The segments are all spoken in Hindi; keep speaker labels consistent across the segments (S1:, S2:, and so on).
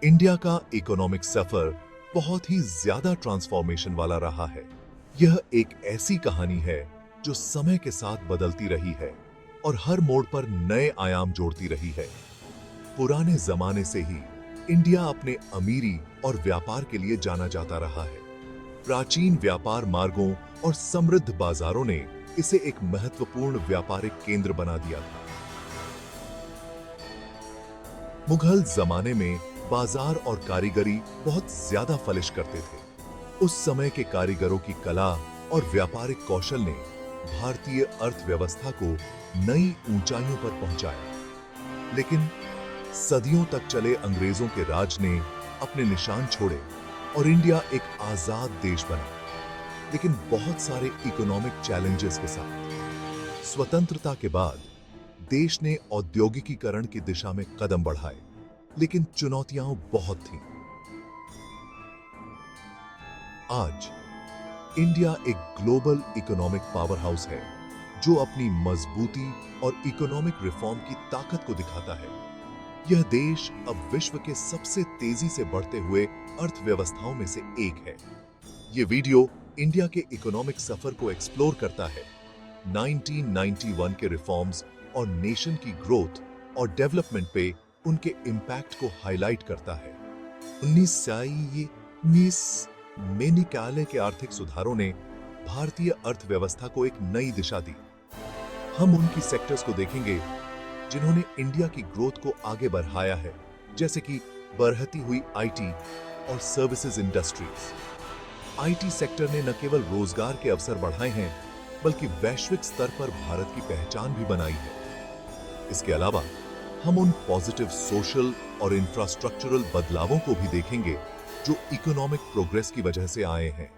S1: इंडिया का इकोनॉमिक सफर बहुत ही ज्यादा ट्रांसफॉर्मेशन वाला रहा है। यह एक ऐसी कहानी है जो समय के साथ बदलती रही है और हर मोड़ पर नए आयाम जोड़ती रही है। पुराने जमाने से ही इंडिया अपने अमीरी और व्यापार के लिए जाना जाता रहा है। प्राचीन व्यापार मार्गों और समृद्ध बाजारों ने इसे एक महत्वपूर्ण व्यापारिक केंद्र बना दिया था। मुगल जमाने में बाजार और कारीगरी बहुत ज्यादा फलिश करते थे। उस समय के कारीगरों की कला और व्यापारिक कौशल ने भारतीय अर्थव्यवस्था को नई ऊंचाइयों पर पहुंचाया। लेकिन सदियों तक चले अंग्रेजों के राज ने अपने निशान छोड़े और इंडिया एक आजाद देश बना, लेकिन बहुत सारे इकोनॉमिक चैलेंजेस के साथ। स्वतंत्रता के बाद देश ने औद्योगिकीकरण की दिशा में कदम बढ़ाए, लेकिन चुनौतियां बहुत थीं। आज इंडिया एक ग्लोबल इकोनॉमिक पावर हाउस है जो अपनी मजबूती और इकोनॉमिक रिफॉर्म की ताकत को दिखाता है। यह देश अब विश्व के सबसे तेजी से बढ़ते हुए अर्थव्यवस्थाओं में से एक है। यह वीडियो इंडिया के इकोनॉमिक सफर को एक्सप्लोर करता है, 1991 के रिफॉर्म्स और नेशन की ग्रोथ और डेवलपमेंट पे उनके इम्पैक्ट को हाईलाइट करता है। 1919 में निकाले के आर्थिक सुधारों ने भारतीय अर्थव्यवस्था को एक नई दिशा दी। हम उनकी सेक्टर्स को देखेंगे जिन्होंने इंडिया की ग्रोथ को आगे बढ़ाया है, जैसे कि बढ़ती हुई आईटी और सर्विसेज इंडस्ट्रीज। आईटी सेक्टर ने न केवल रोजगार के अवसर बढ़ाए हैं, बल्कि वैश्विक स्तर पर भारत की पहचान भी बनाई है। इसके अलावा हम उन पॉजिटिव सोशल और इंफ्रास्ट्रक्चरल बदलावों को भी देखेंगे जो इकोनॉमिक प्रोग्रेस की वजह से आए हैं।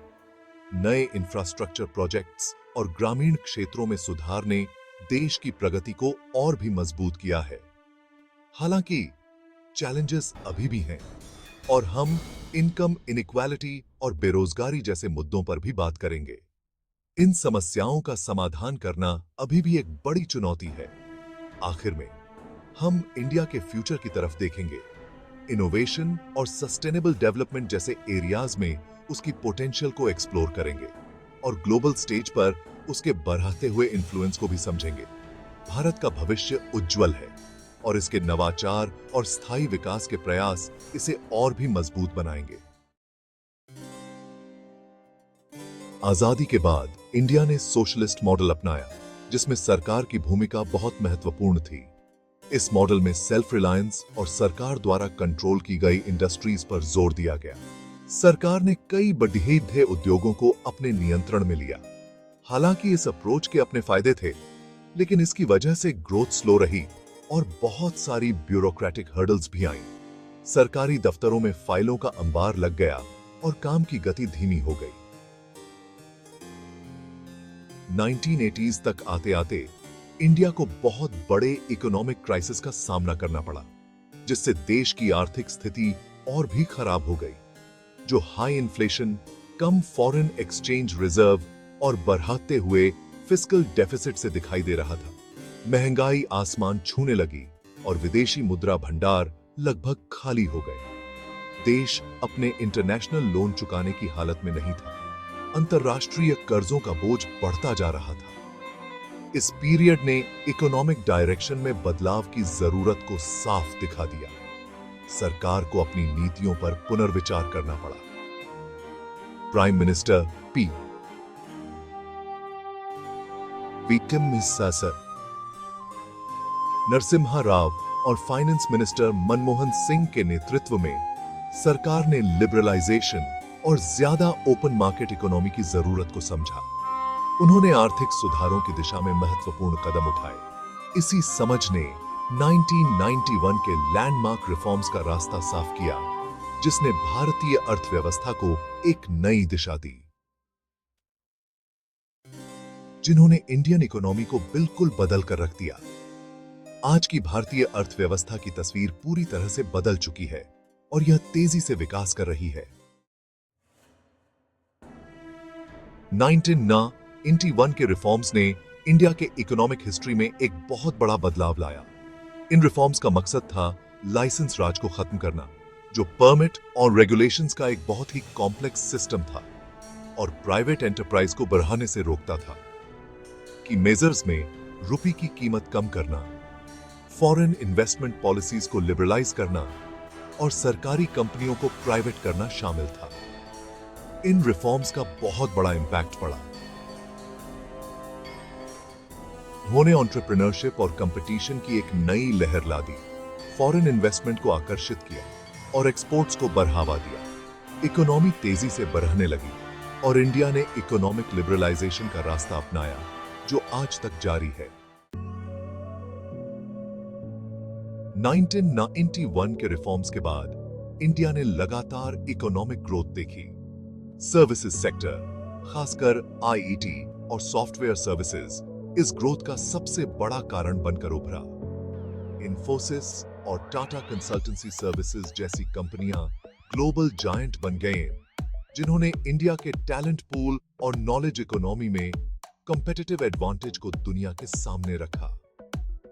S1: नए इंफ्रास्ट्रक्चर प्रोजेक्ट्स और ग्रामीण क्षेत्रों में सुधार ने देश की प्रगति को और भी मजबूत किया है। हालांकि चैलेंजेस अभी भी हैं और हम इनकम इनइक्वालिटी और बेरोजगारी जैसे मुद्दों पर भी बात करेंगे। इन समस्याओं का समाधान करना अभी भी एक बड़ी चुनौती है। आखिर में हम इंडिया के फ्यूचर की तरफ देखेंगे। इनोवेशन और सस्टेनेबल डेवलपमेंट जैसे एरियाज में उसकी पोटेंशियल को एक्सप्लोर करेंगे और ग्लोबल स्टेज पर उसके बढ़ते हुए इन्फ्लुएंस को भी समझेंगे। भारत का भविष्य उज्जवल है और इसके नवाचार और स्थायी विकास के प्रयास इसे और भी मजबूत बनाएंगे। आजादी के बाद इंडिया ने सोशलिस्ट मॉडल अपनाया, जिसमें सरकार की भूमिका बहुत महत्वपूर्ण थी। इस मॉडल में सेल्फ रिलायंस और सरकार द्वारा कंट्रोल की गई इंडस्ट्रीज पर जोर दिया गया। सरकार ने कई बढ़ते उद्योगों को अपने नियंत्रण में लिया। हालांकि इस अप्रोच के अपने फायदे थे, लेकिन इसकी वजह से ग्रोथ स्लो रही और बहुत सारी ब्यूरोक्रेटिक हर्डल्स भी आईं। सरकारी दफ्तरों में फाइलों का अंबार लग गया और काम की गति धीमी हो गई। 1980s तक आते आते इंडिया को बहुत बड़े इकोनॉमिक क्राइसिस का सामना करना पड़ा, जिससे देश की आर्थिक स्थिति और भी खराब हो गई, जो हाई इन्फ्लेशन, कम फॉरेन एक्सचेंज रिजर्व और बढ़ते हुए फिस्कल डेफिसिट से दिखाई दे रहा था। महंगाई आसमान छूने लगी और विदेशी मुद्रा भंडार लगभग खाली हो गए। देश अपने इंटरनेशनल लोन चुकाने की हालत में नहीं था। अंतर्राष्ट्रीय कर्जों का बोझ बढ़ता जा रहा था। इस पीरियड ने इकोनॉमिक डायरेक्शन में बदलाव की जरूरत को साफ दिखा दिया। सरकार को अपनी नीतियों पर पुनर्विचार करना पड़ा। Prime minister P Narasimha Rao और फाइनेंस मिनिस्टर मनमोहन सिंह के नेतृत्व में सरकार ने लिबरलाइजेशन और ज्यादा ओपन मार्केट इकोनॉमी की जरूरत को समझा। उन्होंने आर्थिक सुधारों की दिशा में महत्वपूर्ण कदम उठाए। इसी समझ ने 1991 के लैंडमार्क रिफॉर्म्स का रास्ता साफ किया, जिसने भारतीय अर्थव्यवस्था को एक नई दिशा दी, जिन्होंने इंडियन इकोनॉमी को बिल्कुल बदल कर रख दिया। आज की भारतीय अर्थव्यवस्था की तस्वीर पूरी तरह से बदल चुकी है और यह तेजी से विकास कर रही है। 1991 के रिफॉर्म्स ने इंडिया के इकोनॉमिक हिस्ट्री में एक बहुत बड़ा बदलाव लाया। इन रिफॉर्म्स का मकसद था लाइसेंस राज को खत्म करना, जो परमिट और रेगुलेशंस का एक बहुत ही कॉम्प्लेक्स सिस्टम था और प्राइवेट एंटरप्राइज को बढ़ाने से रोकता था। की मेजर्स में रुपये की कीमत कम करना, फॉरेन इन्वेस्टमेंट पॉलिसीज को लिबरलाइज करना और सरकारी कंपनियों को प्राइवेट करना शामिल था। इन रिफॉर्म्स का बहुत बड़ा इंपैक्ट पड़ा। उन्होंने एंटरप्रेन्योरशिप और कंपटीशन की एक नई लहर ला दी, फॉरेन इन्वेस्टमेंट को आकर्षित किया और एक्सपोर्ट्स को बढ़ावा दिया। इकोनॉमी तेजी से बढ़ने लगी और इंडिया ने इकोनॉमिक लिबरलाइजेशन का रास्ता अपनाया, जो आज तक जारी है। 1991 के रिफॉर्म्स के बाद इंडिया ने लगातार इकोनॉमिक ग्रोथ देखी। सर्विसेज सेक्टर, खासकर आईईटी और सॉफ्टवेयर सर्विसेज, इस ग्रोथ का सबसे बड़ा कारण बनकर उभरा। इन्फोसिस और टाटा कंसल्टेंसी सर्विसेज जैसी कंपनियां ग्लोबल जायंट बन गए, जिन्होंने इंडिया के टैलेंट पूल और नॉलेज इकोनॉमी में कंपेटिटिव एडवांटेज को दुनिया के सामने रखा।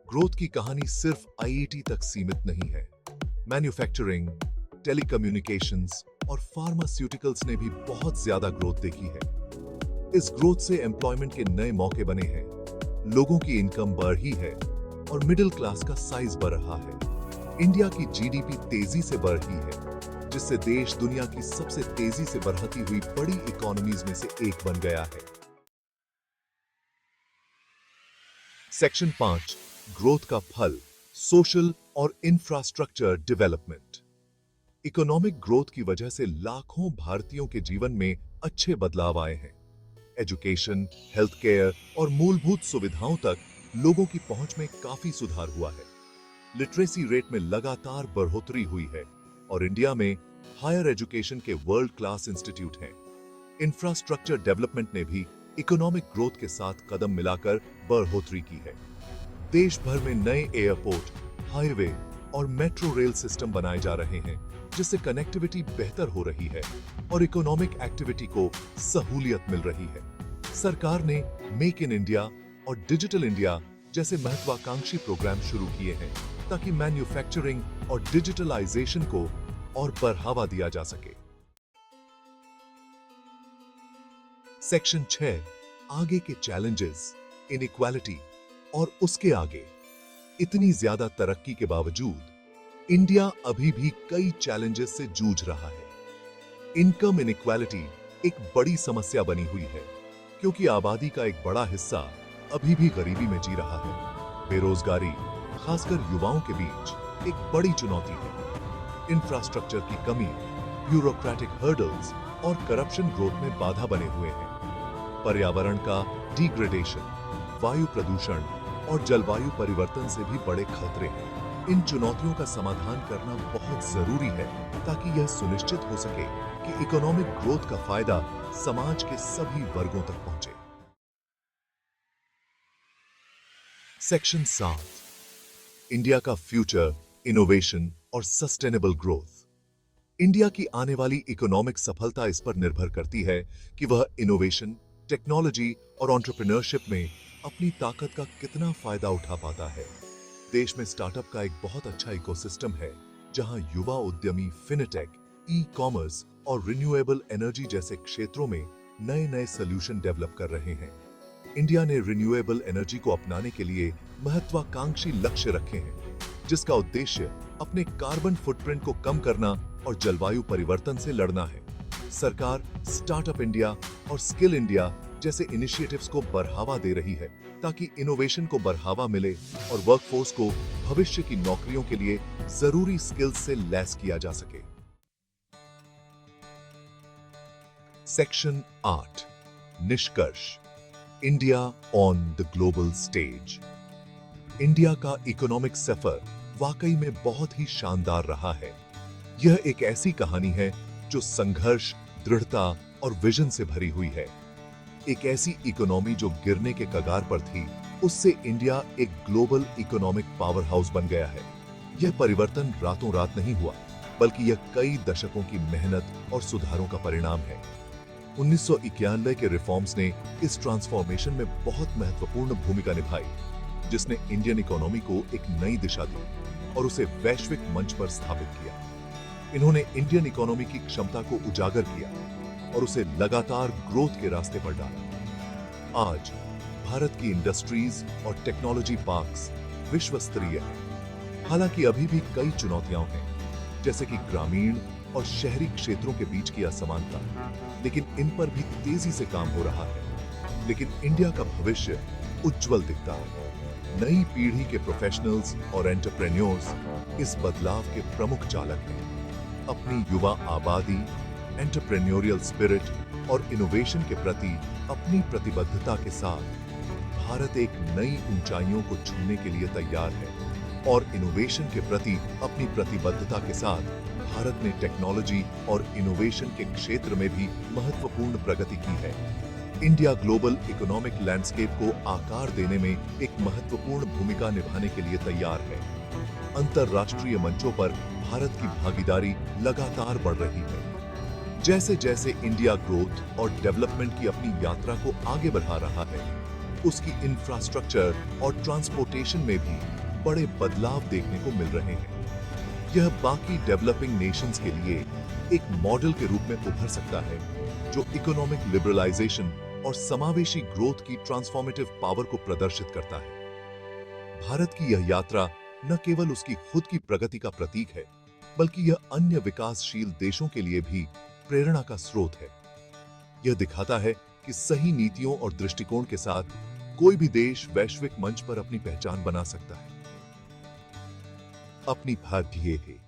S1: ग्रोथ की कहानी सिर्फ आईआईटी तक सीमित नहीं है। मैन्युफैक्चरिंग, टेलीकम्युनिकेशंस और फार्मास्यूटिकल्स ने भी बहुत ज्यादा ग्रोथ देखी है। इस ग्रोथ से एम्प्लॉयमेंट के नए मौके बने हैं, लोगों की इनकम बढ़ी है और मिडिल क्लास का साइज बढ़ रहा है। इंडिया की जीडीपी तेजी से बढ़ रही है, जिससे देश दुनिया की सबसे तेजी से बढ़ती हुई बड़ी इकोनॉमीज में से एक बन गया है। सेक्शन 5, ग्रोथ का फल, सोशल और इंफ्रास्ट्रक्चर डेवलपमेंट। इकोनॉमिक ग्रोथ की वजह से लाखों भारतीयों के जीवन में अच्छे बदलाव आए हैं। एजुकेशन, हेल्थ केयर और मूलभूत सुविधाओं तक लोगों की पहुंच में काफी सुधार हुआ है। लिटरेसी रेट में लगातार बढ़ोतरी हुई है और इंडिया में हायर एजुकेशन के वर्ल्ड क्लास इंस्टीट्यूट हैं। इंफ्रास्ट्रक्चर डेवलपमेंट ने भी इकोनॉमिक ग्रोथ के साथ कदम मिलाकर बढ़ोतरी की है। देश भर में नए एयरपोर्ट, हाईवे और मेट्रो रेल सिस्टम बनाए जा रहे हैं, जिससे कनेक्टिविटी बेहतर हो रही है और इकोनॉमिक एक्टिविटी को सहूलियत मिल रही है। सरकार ने मेक इन इंडिया और डिजिटल इंडिया जैसे महत्वाकांक्षी प्रोग्राम शुरू किए हैं, ताकि मैन्युफैक्चरिंग और डिजिटलाइजेशन को और बढ़ावा दिया जा सके। सेक्शन 6, आगे के चैलेंजेस, इनइक्वालिटी और उसके आगे। इतनी ज्यादा तरक्की के बावजूद इंडिया अभी भी कई चैलेंजेस से जूझ रहा है। इनकम इनइक्वालिटी एक बड़ी समस्या बनी हुई है, क्योंकि आबादी का एक बड़ा हिस्सा अभी भी गरीबी में जी रहा है। बेरोजगारी, खासकर युवाओं के बीच, एक बड़ी चुनौती है। इंफ्रास्ट्रक्चर की कमी, ब्यूरोक्रेटिक हर्डल्स और करप्शन ग्रोथ में बाधा बने हुए हैं। पर्यावरण का डिग्रेडेशन, वायु प्रदूषण और जलवायु परिवर्तन से भी बड़े खतरे हैं। इन चुनौतियों का समाधान करना बहुत जरूरी है, ताकि यह सुनिश्चित हो सके कि इकोनॉमिक ग्रोथ का फायदा समाज के सभी वर्गों तक पहुंचे। सेक्शन 7, इंडिया का फ्यूचर, इनोवेशन और सस्टेनेबल ग्रोथ। इंडिया की आने वाली इकोनॉमिक सफलता इस पर निर्भर करती है कि वह इनोवेशन, टेक्नोलॉजी और एंटरप्रेन्योरशिप में अपनी ताकत का कितना फायदा उठा पाता है। देश में स्टार्टअप का एक बहुत अच्छा इकोसिस्टम है, जहां युवा उद्यमी फिनटेक, ई कॉमर्स और रिन्यूएबल एनर्जी जैसे क्षेत्रों में नए नए सॉल्यूशन डेवलप कर रहे हैं। इंडिया ने रिन्यूएबल एनर्जी को अपनाने के लिए महत्वाकांक्षी लक्ष्य रखे हैं, जिसका उद्देश्य अपने कार्बन फुटप्रिंट को कम करना और जलवायु परिवर्तन से लड़ना है। सरकार स्टार्टअप इंडिया और स्किल इंडिया जैसे इनिशिएटिव्स को बढ़ावा दे रही है, ताकि इनोवेशन को बढ़ावा मिले और वर्कफोर्स को भविष्य की नौकरियों के लिए जरूरी स्किल्स से लैस किया जा सके। सेक्शन 8, निष्कर्ष, India on the global stage. India का इकोनॉमिक सफर वाकई में बहुत ही शानदार रहा है। यह एक ऐसी कहानी है जो संघर्ष, दृढ़ता और विजन से भरी हुई है। एक ऐसी इकोनॉमी जो गिरने के कगार पर थी, उससे इंडिया एक ग्लोबल इकोनॉमिक पावर हाउस बन गया है। यह परिवर्तन रातों रात नहीं हुआ, बल्कि यह कई दशकों की मेहनत और सुधारों का परिणाम है। 1991 के रिफॉर्म्स ने इस ट्रांसफॉर्मेशन में बहुत महत्वपूर्ण भूमिका निभाई, जिसने इंडियन इकोनॉमी को एक नई दिशा दी और उसे वैश्विक मंच पर स्थापित किया। इन्होंने इंडियन इकोनॉमी की क्षमता को उजागर किया और उसे लगातार ग्रोथ के रास्ते पर डाला। आज भारत की इंडस्ट्रीज और टेक्नोलॉजी पार्क्स विश्व स्तरीय हैं। हालांकि अभी भी कई चुनौतियां हैं, जैसे कि ग्रामीण और शहरी क्षेत्रों के बीच की असमानता, लेकिन इन पर भी तेजी से काम हो रहा है। लेकिन इंडिया का भविष्य उज्जवल दिखता है। नई पीढ़ी के प्रोफेशनल्स और एंटरप्रेन्योर्स इस बदलाव के प्रमुख चालक हैं। अपनी युवा आबादी, एंटरप्रेन्योरियल स्पिरिट और इनोवेशन के प्रति अपनी प्रतिबद्धता के साथ भारत एक नई ऊंचाइयों को छूने के लिए तैयार है। और इनोवेशन के प्रति अपनी प्रतिबद्धता के साथ भारत ने टेक्नोलॉजी और इनोवेशन के क्षेत्र में भी महत्वपूर्ण प्रगति की है। इंडिया ग्लोबल इकोनॉमिक लैंडस्केप को आकार देने में एक महत्वपूर्ण भूमिका निभाने के लिए तैयार है। अंतर्राष्ट्रीय मंचों पर भारत की भागीदारी लगातार बढ़ रही है। जैसे जैसे इंडिया ग्रोथ और डेवलपमेंट की अपनी यात्रा को आगे बढ़ा रहा है, उसकी इंफ्रास्ट्रक्चर और ट्रांसपोर्टेशन में भी बड़े बदलाव देखने को मिल रहे हैं। यह बाकी डेवलपिंग नेशंस के लिए एक मॉडल के रूप में उभर सकता है, जो इकोनॉमिक लिबरलाइजेशन और समावेशी ग्रोथ की ट्रांसफॉर्मेटिव पावर को प्रदर्शित करता है। भारत की यह यात्रा न केवल उसकी खुद की प्रगति का प्रतीक है, बल्कि यह अन्य विकासशील देशों के लिए भी प्रेरणा का स्रोत है। यह दिखाता है कि सही नीतियों और दृष्टिकोण के साथ कोई भी देश वैश्विक मंच पर अपनी पहचान बना सकता है। अपनी भारतीय है।